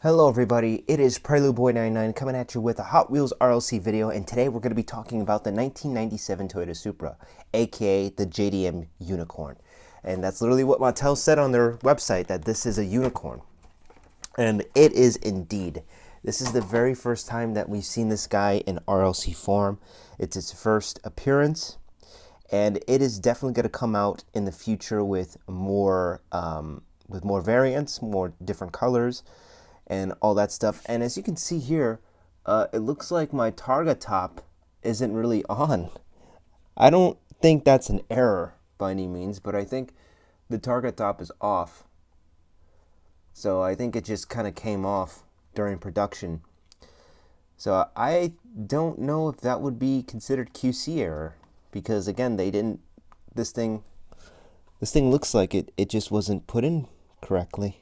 Hello everybody, it is PreludeBoy99 coming at you with a Hot Wheels RLC video, and today we're going to be talking about the 1997 Toyota Supra, aka the JDM Unicorn. And that's literally what Mattel said on their website, that this is a unicorn. And it is indeed. This is the very first time that we've seen this guy in RLC form. It's its first appearance, and it is definitely going to come out in the future with more variants, more different colors, and all that stuff. And as you can see here, it looks like my Targa top isn't really on. I don't think that's an error by any means, but I think the Targa top is off. So I think it just kind of came off during production. So I don't know if that would be considered QC error, because again, they didn't, this thing looks like it just wasn't put in correctly.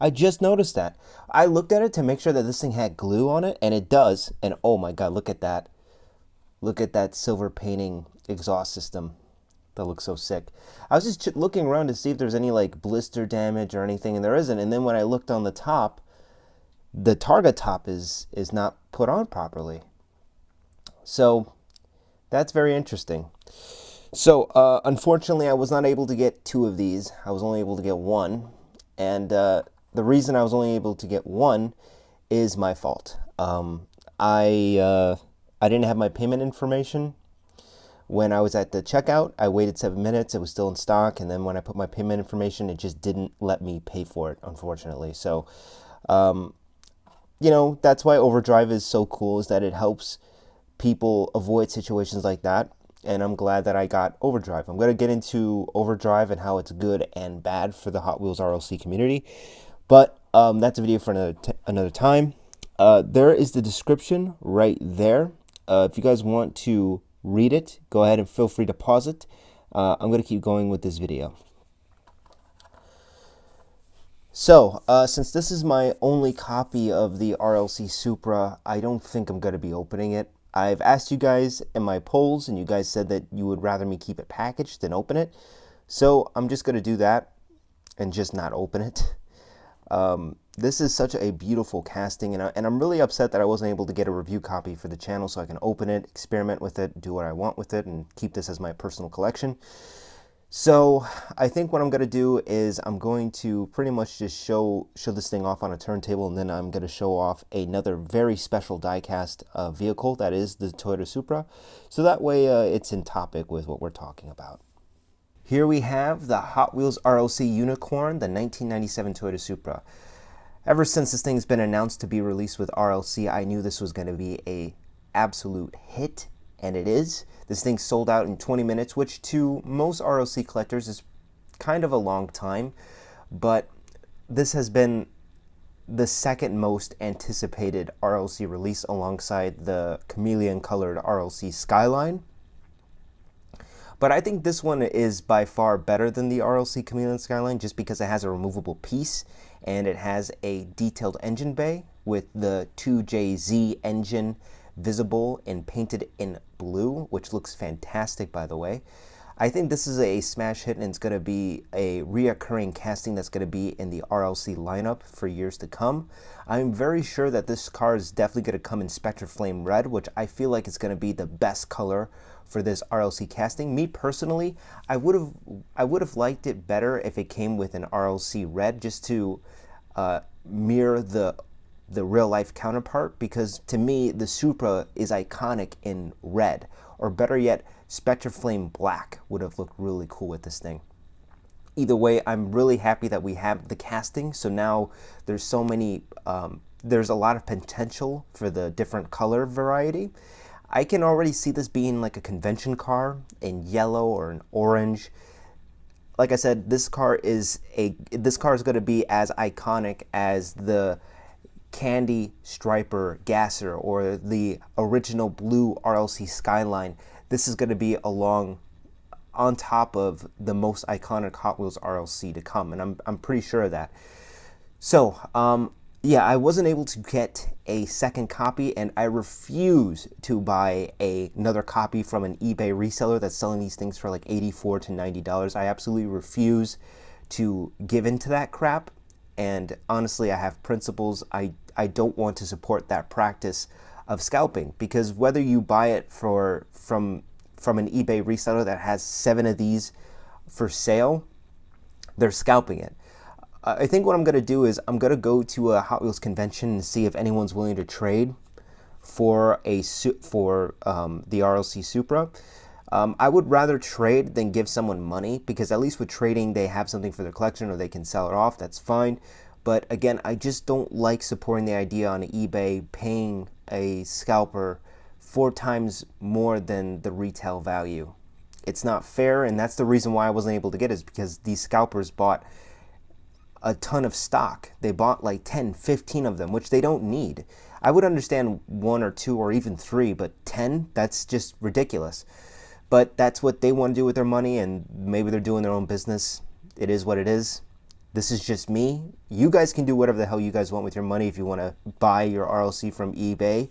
I just noticed that. I looked at it to make sure that this thing had glue on it, and it does. And oh my god, look at that. Look at that silver painting exhaust system. That looks so sick. I was just looking around to see if there's any like blister damage or anything, and there isn't. And then when I looked on the top, the Targa top is not put on properly. So that's very interesting. So unfortunately, I was not able to get two of these. I was only able to get one. And the reason I was only able to get one is my fault. I didn't have my payment information when I was at the checkout. I waited 7 minutes. It was still in stock. And then when I put my payment information, it just didn't let me pay for it, unfortunately. So, you know, that's why Overdrive is so cool, is that it helps people avoid situations like that. And I'm glad that I got Overdrive. I'm going to get into Overdrive and how it's good and bad for the Hot Wheels RLC community. But that's a video for another time. There is the description right there. If you guys want to read it, go ahead and feel free to pause it. I'm going to keep going with this video. So, since this is my only copy of the RLC Supra, I don't think I'm going to be opening it. I've asked you guys in my polls, and you guys said that you would rather me keep it packaged than open it. So I'm just going to do that and just not open it. This is such a beautiful casting, and I'm really upset that I wasn't able to get a review copy for the channel so I can open it, experiment with it, do what I want with it, and keep this as my personal collection. So I think what I'm going to do is I'm going to pretty much just show this thing off on a turntable, and then I'm going to show off another very special die-cast vehicle, that is the Toyota Supra, so that way it's in topic with what we're talking about. Here we have the Hot Wheels RLC Unicorn, the 1997 Toyota Supra. Ever since this thing's been announced to be released with RLC, I knew this was going to be an absolute hit, and it is. This thing sold out in 20 minutes, which to most RLC collectors is kind of a long time, but this has been the second most anticipated RLC release alongside the chameleon-colored RLC Skyline. But I think this one is by far better than the RLC Chameleon Skyline, just because it has a removable piece and it has a detailed engine bay with the 2JZ engine visible and painted in blue, which looks fantastic, by the way. I think this is a smash hit, and it's going to be a reoccurring casting that's going to be in the RLC lineup for years to come. I'm very sure that this car is definitely going to come in Spectre Flame Red, which I feel like is going to be the best color for this RLC casting. Me personally, I would have liked it better if it came with an RLC Red, just to mirror the real life counterpart, because to me the Supra is iconic in red, or better yet, Spectre Flame Black would have looked really cool with this thing. Either way, I'm really happy that we have the casting, so now there's so many, there's a lot of potential for the different color variety. I can already see this being like a convention car in yellow or an orange. Like I said, this car is going to be as iconic as the Candy Striper Gasser or the original blue RLC Skyline. This is going to be on top of the most iconic Hot Wheels RLC to come, and I'm pretty sure of that. So yeah, I wasn't able to get a second copy, and I refuse to buy another copy from an eBay reseller that's selling these things for like $84 to $90. I absolutely refuse to give into that crap. And honestly, I have principles. I don't want to support that practice of scalping, because whether you buy it from an eBay reseller that has 7 of these for sale, they're scalping it. I think what I'm going to do is I'm going to go to a Hot Wheels convention and see if anyone's willing to trade for the RLC Supra. I would rather trade than give someone money, because at least with trading, they have something for their collection or they can sell it off. That's fine. But again, I just don't like supporting the idea on eBay paying a scalper 4 times more than the retail value. It's not fair, and that's the reason why I wasn't able to get it, is because these scalpers bought a ton of stock. They bought like 10, 15 of them, which they don't need. I would understand 1 or 2 or even 3, but 10, that's just ridiculous. But that's what they want to do with their money, and maybe they're doing their own business. It is what it is. This is just me. You guys can do whatever the hell you guys want with your money. If you want to buy your RLC from eBay,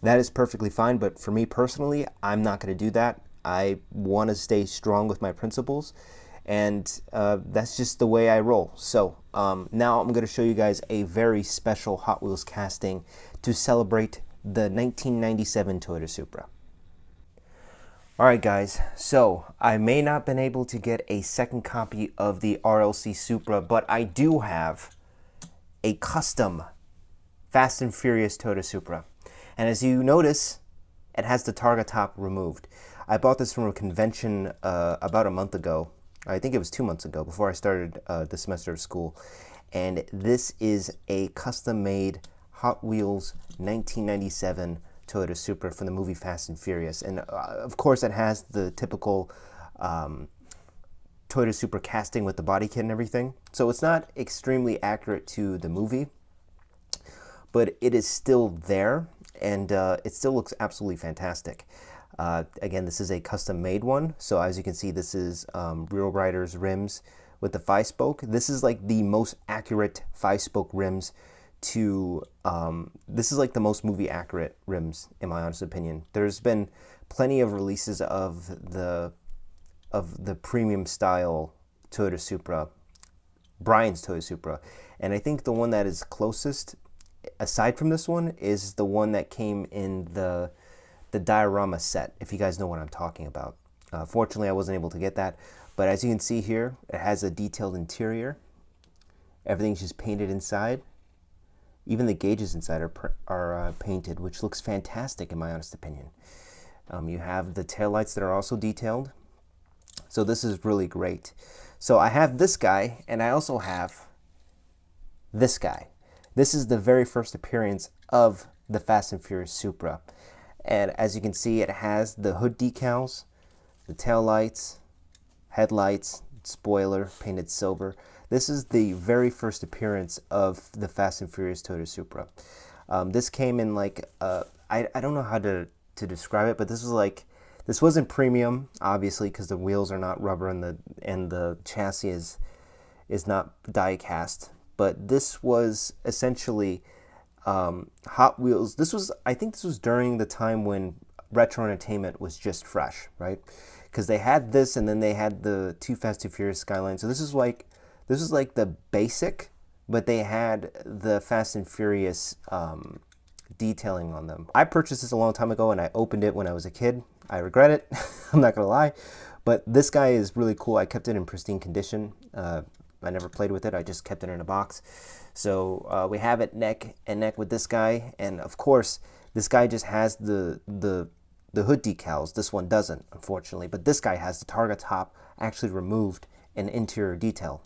that is perfectly fine. But for me personally, I'm not going to do that. I want to stay strong with my principles, and that's just the way I roll. So now I'm going to show you guys a very special Hot Wheels casting to celebrate the 1997 Toyota Supra. Alright guys, so I may not have been able to get a second copy of the RLC Supra, but I do have a custom Fast and Furious Toyota Supra. And as you notice, it has the targa top removed. I bought this from a convention about a month ago. I think it was 2 months ago, before I started the semester of school. And this is a custom-made Hot Wheels 1997 Toyota Supra from the movie Fast and Furious. And of course, it has the typical Toyota Supra casting with the body kit and everything. So it's not extremely accurate to the movie, but it is still there, and it still looks absolutely fantastic. Again, this is a custom-made one. So as you can see, this is Real Riders rims with the 5-spoke. This is like the most accurate 5-spoke rims to this is like the most movie accurate rims, in my honest opinion. There's been plenty of releases of the premium style Toyota Supra, Brian's Toyota Supra, and I think the one that is closest aside from this one is the one that came in the diorama set, if you guys know what I'm talking about. Fortunately, I wasn't able to get that, but as you can see here, it has a detailed interior. Everything's just painted inside. Even the gauges inside are painted, which looks fantastic in my honest opinion. You have the taillights that are also detailed. So this is really great. So I have this guy, and I also have this guy. This is the very first appearance of the Fast and Furious Supra. And as you can see, it has the hood decals, the taillights, headlights, spoiler, painted silver. This is the very first appearance of the Fast and Furious Toyota Supra. This came in like, I don't know how to describe it, but this wasn't premium, obviously, because the wheels are not rubber and the chassis is not die cast. But this was essentially Hot Wheels. I think this was during the time when retro entertainment was just fresh, right? Because they had this, and then they had the Too Fast, Too Furious Skyline. So this is like the basic, but they had the Fast and Furious detailing on them. I purchased this a long time ago, and I opened it when I was a kid. I regret it. I'm not gonna lie, but this guy is really cool. I kept it in pristine condition. I never played with it. I just kept it in a box. So we have it neck and neck with this guy, and of course, this guy just has the hood decals. This one doesn't, unfortunately, but this guy has the targa top actually removed and interior detail.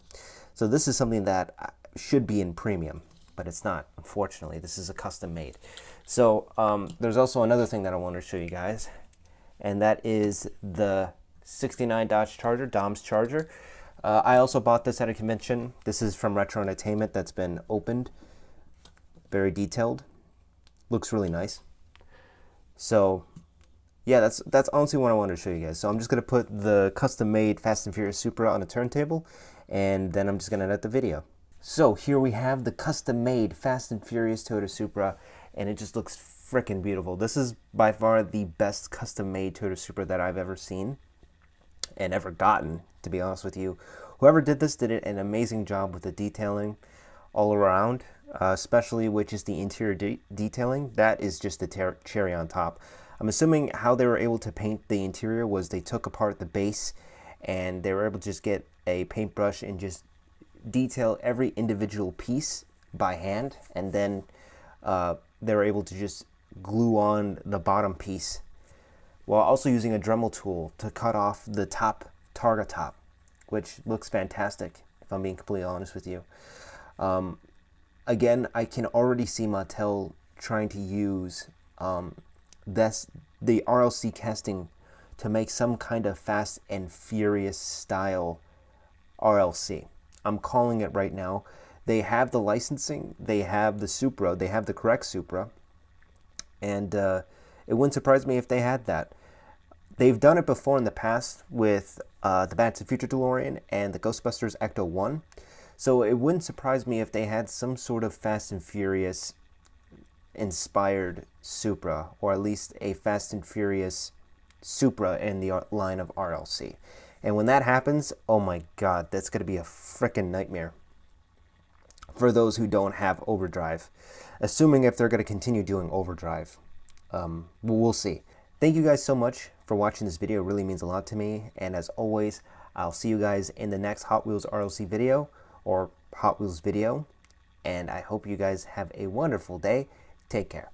So this is something that should be in premium, but it's not, unfortunately. This is a custom made. So there's also another thing that I want to show you guys, and that is the 69 Dodge Charger, Dom's Charger. I also bought this at a convention. This is from Retro Entertainment that's been opened. Very detailed. Looks really nice. So yeah, that's honestly what I wanted to show you guys. So I'm just going to put the custom-made Fast and Furious Supra on a turntable, and then I'm just going to edit the video. So here we have the custom-made Fast and Furious Toyota Supra, and it just looks freaking beautiful. This is by far the best custom-made Toyota Supra that I've ever seen and ever gotten, to be honest with you. Whoever did this did an amazing job with the detailing. all around, especially with just the interior detailing. That is just the cherry on top. I'm assuming how they were able to paint the interior was they took apart the base and they were able to just get a paintbrush and just detail every individual piece by hand, and then they were able to just glue on the bottom piece while also using a Dremel tool to cut off the top targa top, which looks fantastic, if I'm being completely honest with you. Again, I can already see Mattel trying to use the RLC casting to make some kind of Fast and Furious style RLC. I'm calling it right now. They have the licensing, they have the Supra, they have the correct Supra, and it wouldn't surprise me if they had that. They've done it before in the past with the Back to the Future DeLorean and the Ghostbusters Ecto 1, so it wouldn't surprise me if they had some sort of Fast and Furious inspired Supra, or at least a Fast and Furious Supra in the line of RLC. And when that happens, oh my god, that's going to be a freaking nightmare for those who don't have overdrive. Assuming if they're going to continue doing overdrive. We'll see. Thank you guys so much for watching this video. It really means a lot to me. And as always, I'll see you guys in the next Hot Wheels RLC video or Hot Wheels video. And I hope you guys have a wonderful day. Take care.